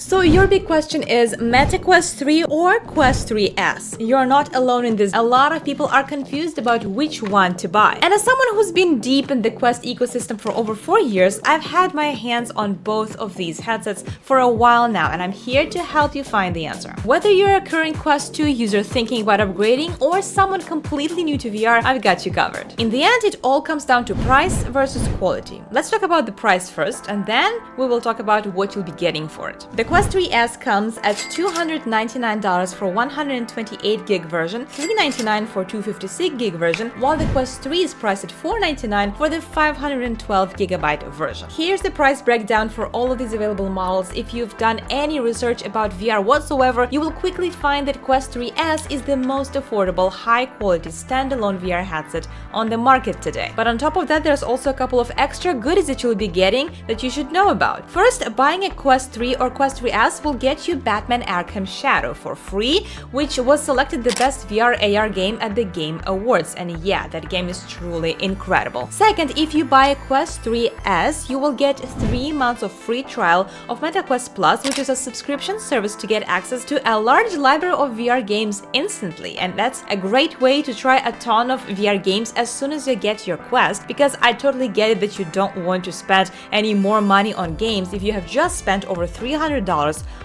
So your big question is Meta Quest 3 or Quest 3S? You're not alone in this. A lot of people are confused about which one to buy. And as someone who's been deep in the Quest ecosystem for over 4 years, I've had my hands on both of these headsets for a while now, and I'm here to help you find the answer. Whether you're a current Quest 2 user thinking about upgrading or someone completely new to VR, I've got you covered. In the end, it all comes down to price versus quality. Let's talk about the price first, and then we will talk about what you'll be getting for it. The Quest 3S comes at $299 for 128 gig version, $399 for 256 gig version, while the Quest 3 is priced at $499 for the 512 gigabyte version. Here's the price breakdown for all of these available models. If you've done any research about VR whatsoever, you will quickly find that Quest 3S is the most affordable, high-quality standalone VR headset on the market today. But on top of that, there's also a couple of extra goodies that you'll be getting that you should know about. First, buying a Quest 3 or Quest 3S will get you Batman Arkham Shadow for free, which was selected the best VR AR game at the Game Awards, and yeah, that game is truly incredible. Second, if you buy a Quest 3S, you will get 3 months of free trial of MetaQuest Plus, which is a subscription service to get access to a large library of VR games instantly, and that's a great way to try a ton of VR games as soon as you get your Quest, because I totally get it that you don't want to spend any more money on games if you have just spent over $300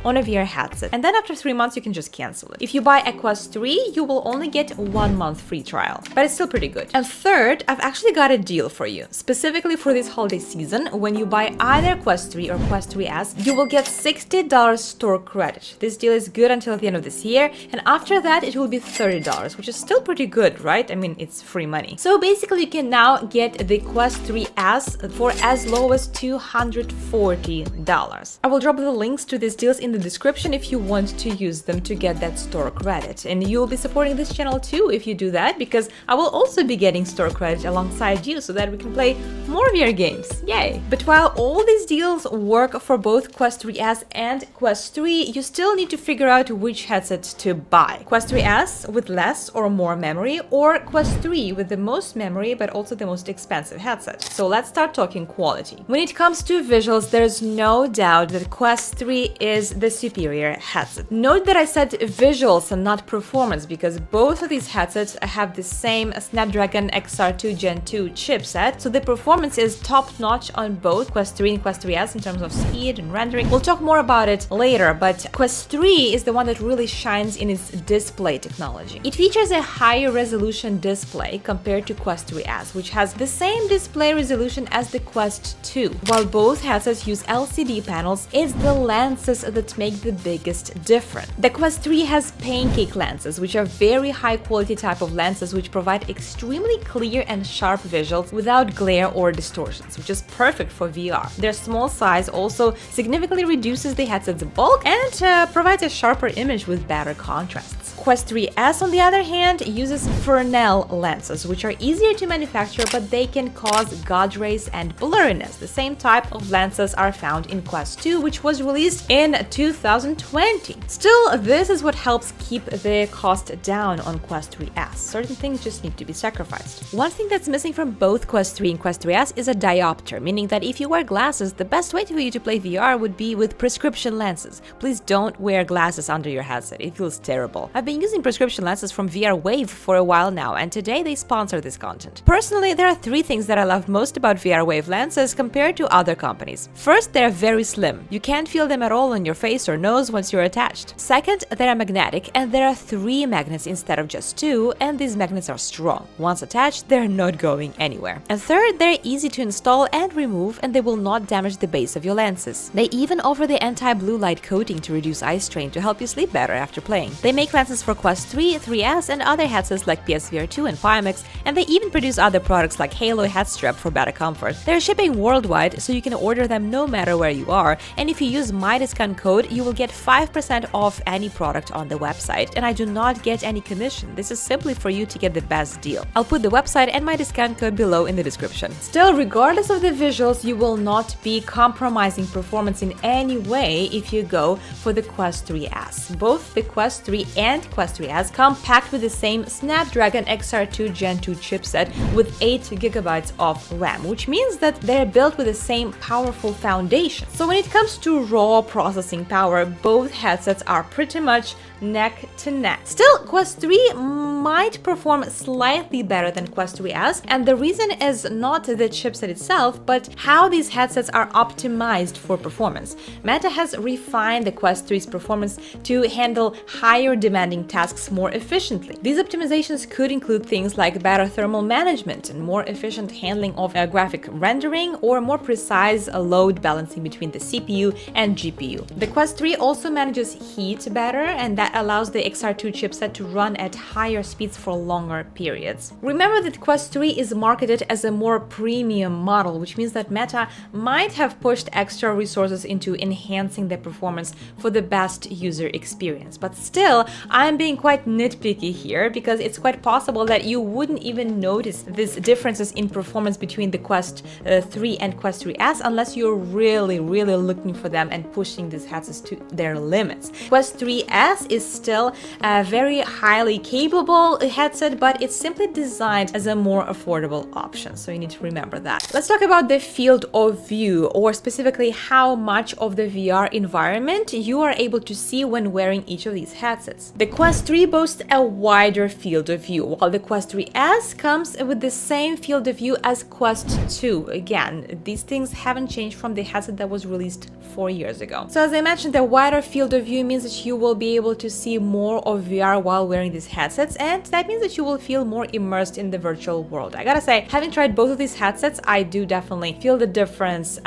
on a VR headset, and then after 3 months you can just cancel it. If you buy a Quest 3, you will only get 1 month free trial, but it's still pretty good. And third, I've actually got a deal for you. Specifically for this holiday season, when you buy either Quest 3 or Quest 3S, you will get $60 store credit. This deal is good until the end of this year, and after that it will be $30, which is still pretty good, right? I mean, it's free money. So basically you can now get the Quest 3S for as low as $240. I will drop the links to these deals in the description if you want to use them to get that store credit. And you'll be supporting this channel too if you do that, because I will also be getting store credit alongside you so that we can play more VR games. Yay! But while all these deals work for both Quest 3S and Quest 3, you still need to figure out which headset to buy. Quest 3S with less or more memory, or Quest 3 with the most memory but also the most expensive headset. So let's start talking quality. When it comes to visuals, there's no doubt that Quest 3 is the superior headset. Note that I said visuals and not performance, because both of these headsets have the same Snapdragon XR2 Gen 2 chipset, so the performance is top-notch on both Quest 3 and Quest 3S in terms of speed and rendering. We'll talk more about it later, but Quest 3 is the one that really shines in its display technology. It features a higher resolution display compared to Quest 3S, which has the same display resolution as the Quest 2. While both headsets use LCD panels, it's the lenses that make the biggest difference. The Quest 3 has pancake lenses, which are very high quality type of lenses which provide extremely clear and sharp visuals without glare or distortions, which is perfect for VR. Their small size also significantly reduces the headset's bulk and provides a sharper image with better contrasts. Quest 3S, on the other hand, uses Fresnel lenses, which are easier to manufacture, but they can cause God rays and blurriness. The same type of lenses are found in Quest 2, which was released in 2020. Still, this is what helps keep the cost down on Quest 3S. Certain things just need to be sacrificed. One thing that's missing from both Quest 3 and Quest 3S is a diopter, meaning that if you wear glasses, the best way for you to play VR would be with prescription lenses. Please don't wear glasses under your headset, it feels terrible. I've been using prescription lenses from VR Wave for a while now, and today they sponsor this content. Personally, there are 3 things that I love most about VR Wave lenses compared to other companies. First, they're very slim. You can't feel them at all on your face or nose once you're attached. Second, they're magnetic, and there are 3 magnets instead of just 2, and these magnets are strong. Once attached, they're not going anywhere. And third, they're easy to install and remove, and they will not damage the base of your lenses. They even offer the anti-blue light coating to reduce eye strain to help you sleep better after playing. They make lenses for Quest 3, 3S, and other headsets like PSVR 2 and Pimax, and they even produce other products like Halo headstrap for better comfort. They're shipping worldwide, so you can order them no matter where you are, and if you use my discount code, you will get 5% off any product on the website, and I do not get any commission. This is simply for you to get the best deal. I'll put the website and my discount code below in the description. Still, regardless of the visuals, you will not be compromising performance in any way if you go for the Quest 3S. Both the Quest 3 and Quest 3S come packed with the same Snapdragon XR2 Gen 2 chipset with 8 GB of RAM, which means that they're built with the same powerful foundation. So when it comes to raw processing power, both headsets are pretty much neck to neck. Still, Quest 3 might perform slightly better than Quest 3S, and the reason is not the chipset itself, but how these headsets are optimized for performance. Meta has refined the Quest 3's performance to handle higher demanding tasks more efficiently. These optimizations could include things like better thermal management and more efficient handling of graphic rendering, or more precise load balancing between the CPU and GPU. The Quest 3 also manages heat better, and that allows the XR2 chipset to run at higher speeds for longer periods. Remember that Quest 3 is marketed as a more premium model, which means that Meta might have pushed extra resources into enhancing the performance for the best user experience. But still, I'm being quite nitpicky here, because it's quite possible that you wouldn't even notice these differences in performance between the Quest 3 and Quest 3S unless you're really looking for them and pushing these headsets to their limits. Quest 3S is still a very highly capable headset, but it's simply designed as a more affordable option, so you need to remember that. Let's talk about the field of view, or specifically how much of the VR environment you are able to see when wearing each of these headsets. The Quest 3 boasts a wider field of view, while the Quest 3S comes with the same field of view as Quest 2. Again, these things haven't changed from the headset that was released 4 years ago. So as I mentioned, the wider field of view means that you will be able to see more of VR while wearing these headsets, and that means that you will feel more immersed in the virtual world. I gotta say, having tried both of these headsets, I do definitely feel the difference.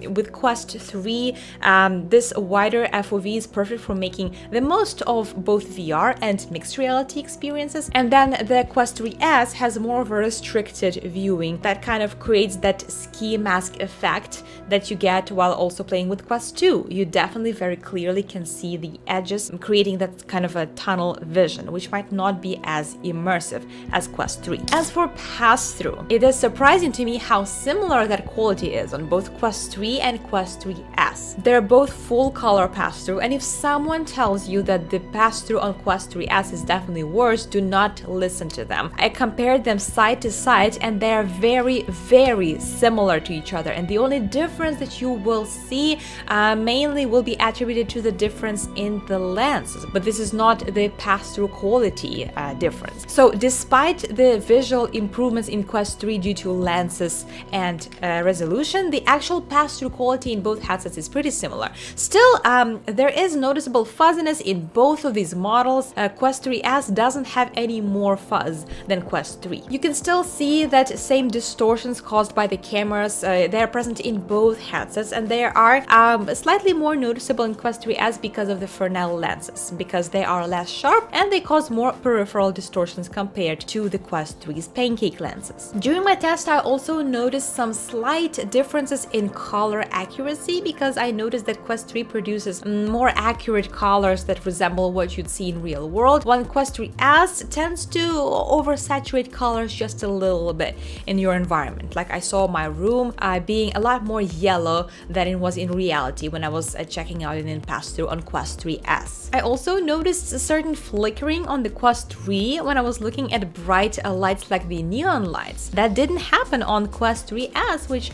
With Quest 3, this wider FOV is perfect for making the most of both VR and mixed reality experiences, and then the Quest 3S has more of a restricted viewing that kind of creates that ski mask effect that you get while also playing with Quest 2. You definitely very clearly can see the edges, creating that kind of a tunnel vision, which might not be as immersive as Quest 3. As for Passthrough, it is surprising to me how similar that quality is on both Quest 3 and Quest 3S. They're both full color Passthrough, and if someone tells you that the Passthrough on Quest 3S is definitely worse, do not listen to them. I compared them side to side, and they are very similar to each other, and the only difference that you will see mainly will be attributed to the difference in the lenses, but this is not the pass-through quality difference. So despite the visual improvements in Quest 3 due to lenses and resolution, the actual pass-through quality in both headsets is pretty similar. Still, there is noticeable fuzziness in both of these models. Quest 3S doesn't have any more fuzz than Quest 3. You can still see that same distortions caused by the cameras. They are present in both headsets, and they are slightly more noticeable in Quest 3S because of the Fresnel lenses, because they are less sharp and they cause more peripheral distortions compared to the Quest 3's pancake lenses. During my test, I also noticed some slight differences in color accuracy, because I noticed that Quest 3 produces more accurate colors that resemble what you'd see in real world, while Quest 3S tends to oversaturate colors just a little bit in your environment. Like I saw my room being a lot more yellow than it was in reality when I was checking out in Passthrough on Quest 3S. I also noticed a certain flickering on the Quest 3 when I was looking at bright lights like the neon lights. That didn't happen on Quest 3S, which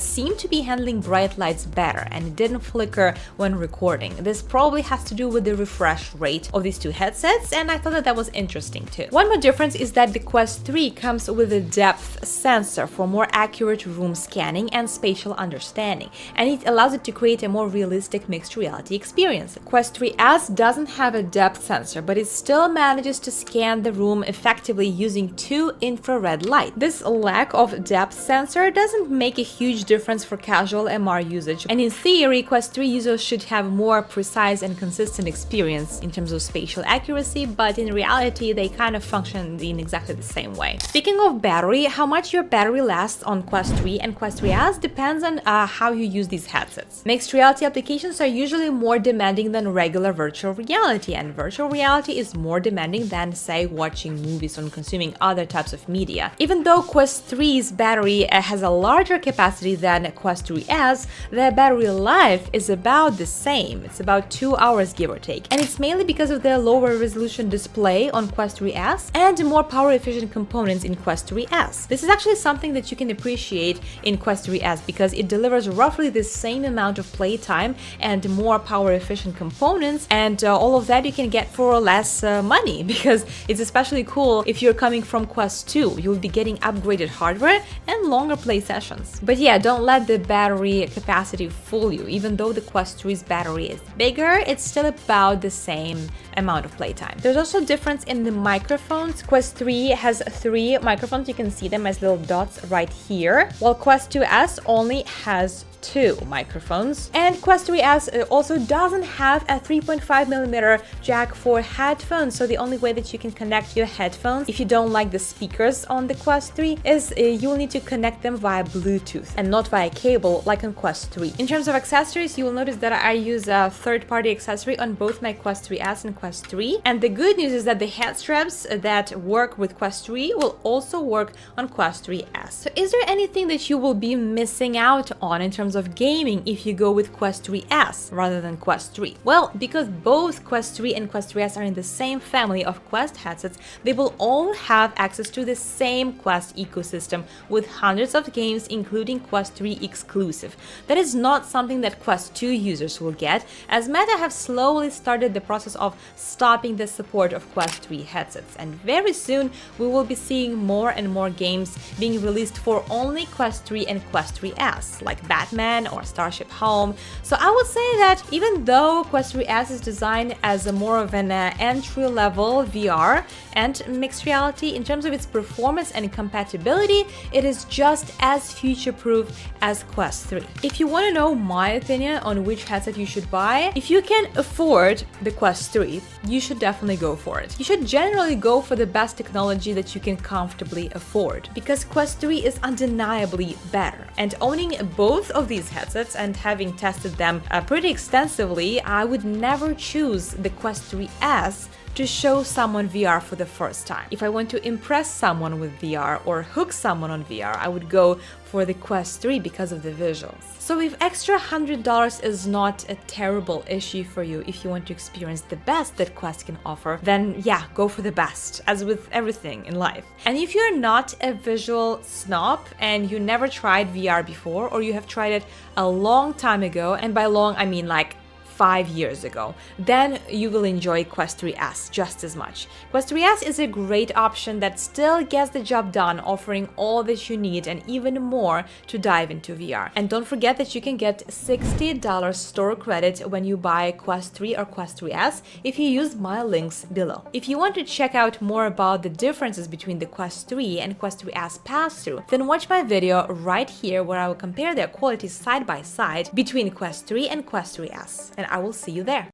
seemed to be handling bright lights better, and it didn't flicker when recording. This probably has to do with the refresh rate of these two headsets, and I thought that was interesting too. One more difference is that the Quest 3 comes with a depth sensor for more accurate room scanning and spatial understanding, and it allows it to create a more realistic mixed reality experience. Quest 3S doesn't have a depth sensor, but it still manages to scan the room effectively using 2 infrared lights. This lack of depth sensor doesn't make a huge difference for casual MR usage, and in theory, Quest 3 users should have more precise and consistent experience in terms of spatial accuracy, but in reality, they kind of function in exactly the same way. Speaking of battery, how much your battery lasts on Quest 3 and Quest 3S depends on how you use these headsets. Mixed reality applications are usually more demanding than regular virtual reality, and virtual reality is more demanding than, say, watching movies or consuming other types of media. Even though Quest 3's battery has a larger capacity than Quest 3S, the battery life is about the same. It's about 2 hours, give or take, and it's mainly because of the a lower resolution display on Quest 3S and more power efficient components in Quest 3S. This is actually something that you can appreciate in Quest 3S because it delivers roughly the same amount of playtime and more power efficient components, and all of that you can get for less money, because it's especially cool if you're coming from Quest 2. You'll be getting upgraded hardware and longer play sessions. But yeah, don't let the battery capacity fool you. Even though the Quest 3's battery is bigger, it's still about the same amount of playtime. There's also a difference in the microphones. Quest 3 has 3 microphones. You can see them as little dots right here, while Quest 2S only has 2 microphones. And Quest 3S also doesn't have a 3.5mm jack for headphones, so the only way that you can connect your headphones if you don't like the speakers on the Quest 3 is you'll need to connect them via Bluetooth and not via cable like on Quest 3. In terms of accessories, you will notice that I use a third-party accessory on both my Quest 3S and Quest 3, and the good news is that the head straps that work with Quest 3 will also work on Quest 3S. So is there anything that you will be missing out on in terms of gaming if you go with Quest 3S rather than Quest 3? Well, because both Quest 3 and Quest 3S are in the same family of Quest headsets, they will all have access to the same Quest ecosystem with hundreds of games, including Quest 3 exclusive. That is not something that Quest 2 users will get, as Meta have slowly started the process of stopping the support of Quest 3 headsets, and very soon we will be seeing more and more games being released for only Quest 3 and Quest 3S, like Batman or Starship Home. So I would say that even though Quest 3S is designed as a more of an entry-level VR and mixed reality, in terms of its performance and compatibility, it is just as future-proof as Quest 3. If you want to know my opinion on which headset you should buy, if you can afford the Quest 3, you should definitely go for it. You should generally go for the best technology that you can comfortably afford, because Quest 3 is undeniably better. And owning both of these headsets and having tested them pretty extensively, I would never choose the Quest 3S to show someone VR for the first time. If I want to impress someone with VR or hook someone on VR, I would go for the Quest 3 because of the visuals. So if extra $100 is not a terrible issue for you if you want to experience the best that Quest can offer, then yeah, go for the best, as with everything in life. And if you're not a visual snob and you never tried VR before, or you have tried it a long time ago, and by long I mean like 5 years ago, then you will enjoy Quest 3S just as much. Quest 3S is a great option that still gets the job done, offering all that you need and even more to dive into VR. And don't forget that you can get $60 store credit when you buy Quest 3 or Quest 3S if you use my links below. If you want to check out more about the differences between the Quest 3 and Quest 3S Passthrough, then watch my video right here where I will compare their quality side by side between Quest 3 and Quest 3S. And I will see you there.